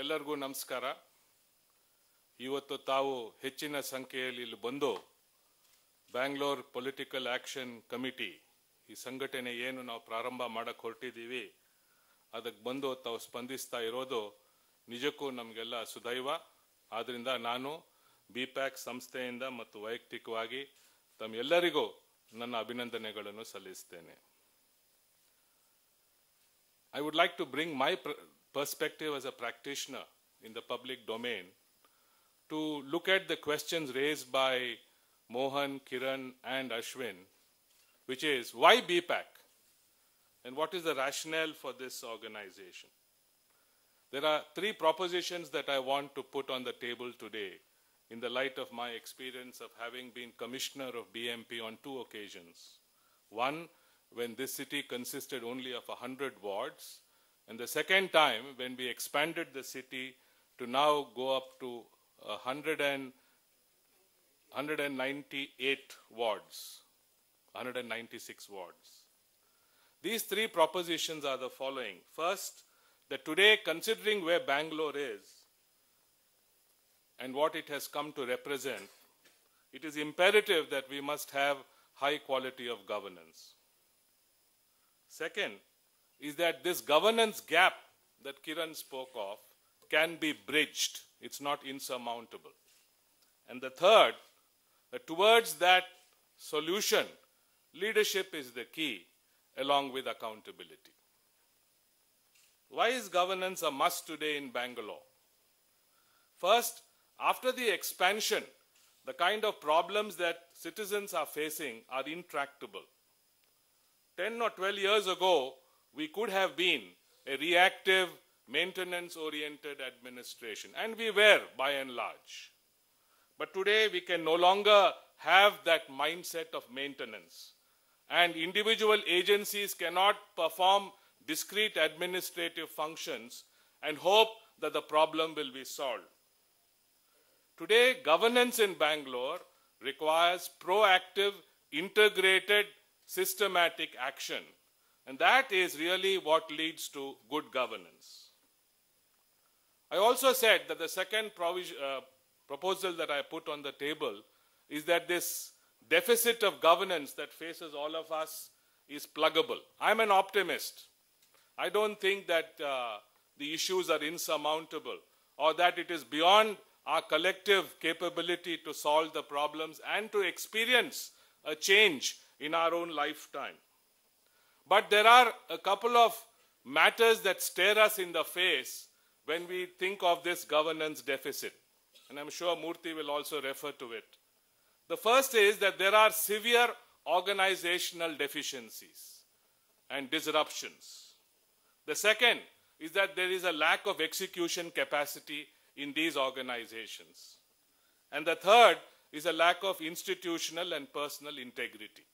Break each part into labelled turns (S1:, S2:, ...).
S1: ಎಲ್ಲರಿಗೂ ನಮಸ್ಕಾರ. ಇವತ್ತು ತಾವು ಹೆಚ್ಚಿನ ಸಂಖ್ಯೆಯಲ್ಲಿ ಇಲ್ಲಿ ಬಂದು ಬ್ಯಾಂಗ್ಳೂರ್ ಪೊಲಿಟಿಕಲ್ ಆಕ್ಷನ್ ಕಮಿಟಿ ಈ ಸಂಘಟನೆ ಏನು ನಾವು ಪ್ರಾರಂಭ ಮಾಡಕ್ಕೆ ಹೊರಟಿದ್ದೀವಿ ಅದಕ್ಕೆ ಬಂದು ತಾವು ಸ್ಪಂದಿಸ್ತಾ ಇರೋದು ನಿಜಕ್ಕೂ ನಮಗೆಲ್ಲ ಸುದೈವ. ಆದ್ದರಿಂದ ನಾನು ಬಿಪ್ಯಾಕ್ ಸಂಸ್ಥೆಯಿಂದ ಮತ್ತು ವೈಯಕ್ತಿಕವಾಗಿ ತಮ್ಮೆಲ್ಲರಿಗೂ ನನ್ನ ಅಭಿನಂದನೆಗಳನ್ನು ಸಲ್ಲಿಸ್ತೇನೆ. I would like to bring my perspective as a practitioner in the public domain to look at the questions raised by Mohan, Kiran and Ashwin, which is why BPAC and what is the rationale for this organization. There are three propositions that I want to put on the table today in the light of my experience of having been commissioner of BMP on two occasions. One, when this city consisted only of 100 wards, and the second time when we expanded the city to now go up to 198 wards, 196 wards. These three propositions are the following. First, that today, considering where Bangalore is and what it has come to represent, it is imperative that we must have high quality of governance. Second is that this governance gap that Kiran spoke of can be bridged. It's not insurmountable. And the third, that towards that solution, leadership is the key along with accountability. Why is governance a must today in Bangalore? First, after the expansion, the kind of problems that citizens are facing are intractable. 10 or 12 years ago, we could have been a reactive, maintenance-oriented administration, and we were by and large. But today, we can no longer have that mindset of maintenance, and individual agencies cannot perform discrete administrative functions and hope that the problem will be solved. Today, governance in Bangalore requires proactive, integrated, systematic action. And that is really what leads to good governance. I also said that the second proposal that I put on the table is that this deficit of governance that faces all of us is pluggable. I'm an optimist. I don't think that the issues are insurmountable or that it is beyond our collective capability to solve the problems and to experience a change in our own lifetime. But there are a couple of matters that stare us in the face when we think of this governance deficit. And I'm sure Murthy will also refer to it. The first is that there are severe organizational deficiencies and disruptions. The second is that there is a lack of execution capacity in these organizations. And the third is a lack of institutional and personal integrity.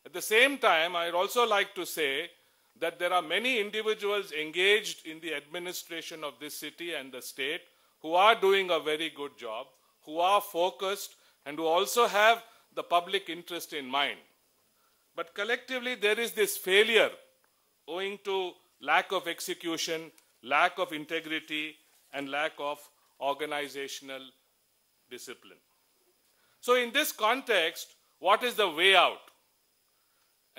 S1: At the same time, I'd also like to say that there are many individuals engaged in the administration of this city and the state who are doing a very good job, who are focused, and who also have the public interest in mind. But collectively, there is this failure owing to lack of execution, lack of integrity, and lack of organizational discipline. So in this context, what is the way out?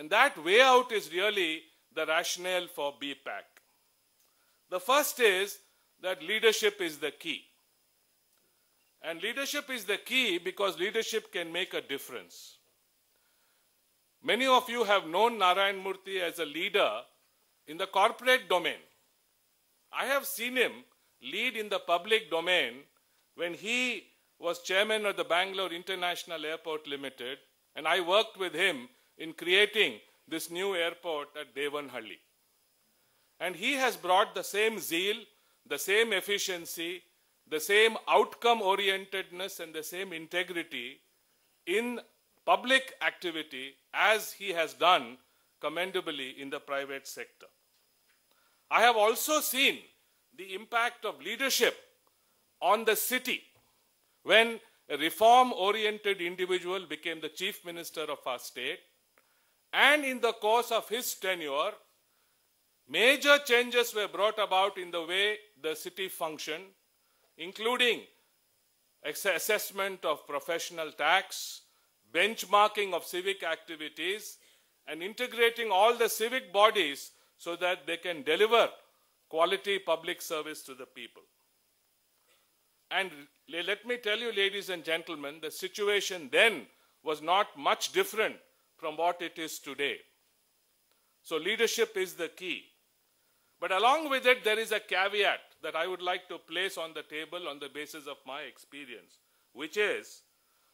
S1: And that way out is really the rationale for BPAC. The first is that leadership is the key. And leadership is the key because leadership can make a difference. Many of you have known Narayan Murthy as a leader in the corporate domain. I have seen him lead in the public domain when he was chairman of the Bangalore International Airport Limited, and I worked with him in creating this new airport at Devanhalli. And he has brought the same zeal, the same efficiency, the same outcome-orientedness and the same integrity in public activity as he has done commendably in the private sector. I have also seen the impact of leadership on the city when a reform-oriented individual became the chief minister of our state, and in the course of his tenure, Major changes were brought about in the way the city functioned, including assessment of professional tax, benchmarking of civic activities, and integrating all the civic bodies so that they can deliver quality public service to the people. And let me tell you, ladies and gentlemen, the situation then was not much different from what it is today. So leadership is the key. But along with it, there is a caveat that I would like to place on the table on the basis of my experience, which is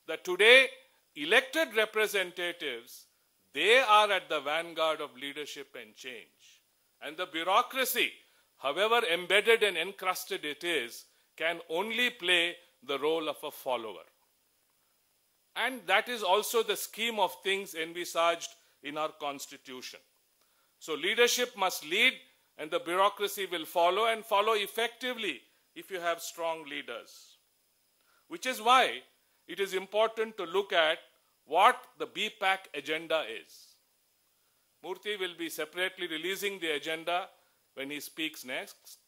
S1: that today, elected representatives, they are at the vanguard of leadership and change. And the bureaucracy, however embedded and encrusted it is, can only play the role of a follower. And that is also the scheme of things envisaged in our constitution. So leadership must lead, and the bureaucracy will follow, and follow effectively if you have strong leaders. Which is why it is important to look at what the BPAC agenda is. Murthy will be separately releasing the agenda when he speaks next.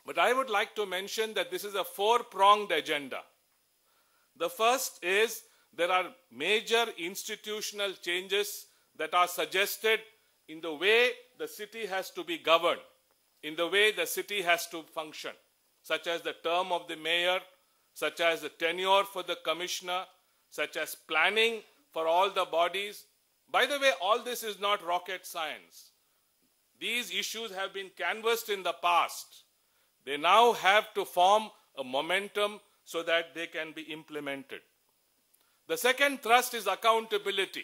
S1: But I would like to mention that this is a four-pronged agenda. The first is there are major institutional changes that are suggested in the way the city has to be governed, in the way the city has to function, such as the term of the mayor, such as the tenure for the commissioner, such as planning for all the bodies. By the way, all this is not rocket science. These issues have been canvassed in the past. They now have to form a momentum so that they can be implemented. The second thrust is accountability.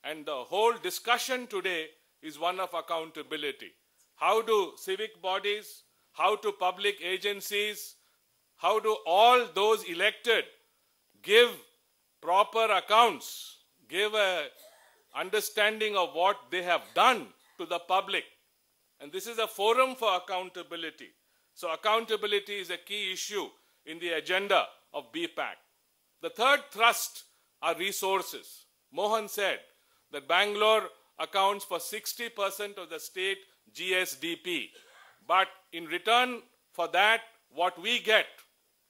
S1: And the whole discussion today is one of accountability. How do civic bodies, how do public agencies, how do all those elected give proper accounts, give an understanding of what they have done to the public? And this is a forum for accountability. So accountability is a key issue in the agenda of BPAC. The third thrust are resources. Mohan said that Bangalore accounts for 60% of the state GSDP. But in return for that, what we get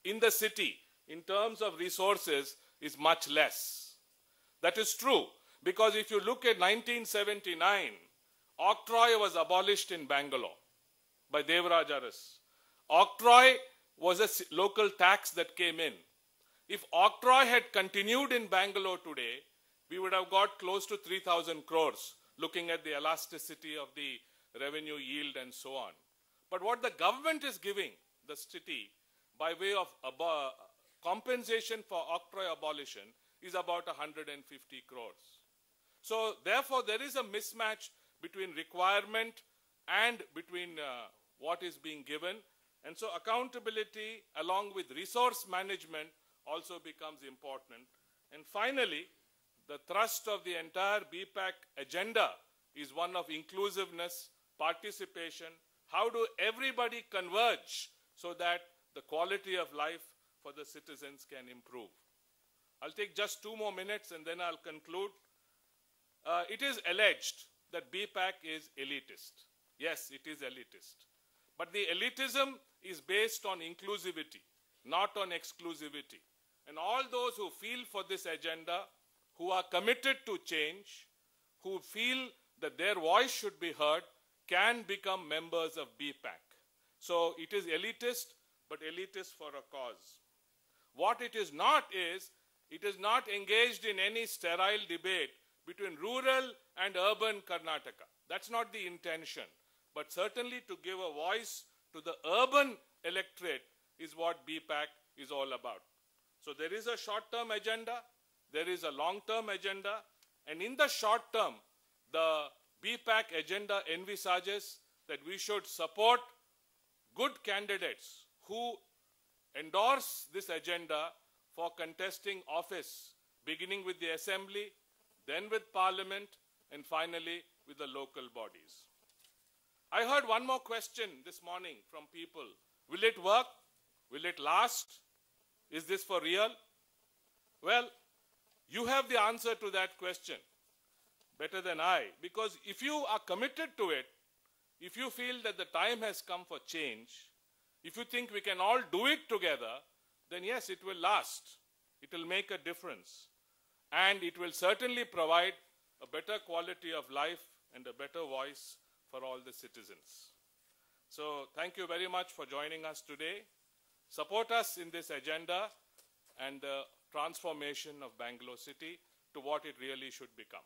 S1: in the city in terms of resources is much less. That is true, because if you look at 1979, octroi was abolished in Bangalore by Devraj Aras. Octroi was a local tax that came in. If octroi had continued in Bangalore today, we would have got close to 3,000 crores, looking at the elasticity of the revenue yield and so on. But what the government is giving the city by way of compensation for octroi abolition is about 150 crores. So therefore, there is a mismatch between requirement and between what is being given. And so accountability along with resource management also becomes important. And finally, the thrust of the entire BPAC agenda is one of inclusiveness, participation. How do everybody converge so that the quality of life for the citizens can improve? I'll take just 2 more minutes and then I'll conclude. It is alleged that BPAC is elitist. Yes, it is elitist. But the elitism is based on inclusivity, not on exclusivity. And all those who feel for this agenda, who are committed to change, who feel that their voice should be heard, can become members of BPAC. So it is elitist, but elitist for a cause. What it is not engaged in any sterile debate between rural and urban Karnataka. That's not the intention. But certainly to give a voice to the urban electorate is what BPAC is all about. So there is a short-term agenda, there is a long-term agenda, and in the short term, the BPAC agenda envisages that we should support good candidates who endorse this agenda for contesting office, beginning with the assembly, then with parliament, and finally with the local bodies. I heard one more question this morning from people. Will it work? Will it last? Is this for real? Well, you have the answer to that question better than I, because if you are committed to it, if you feel that the time has come for change, if you think we can all do it together, then yes, it will last. It will make a difference. And it will certainly provide a better quality of life and a better voice for all the citizens. So thank you very much for joining us today. Support us in this agenda and the transformation of Bangalore City to what it really should become.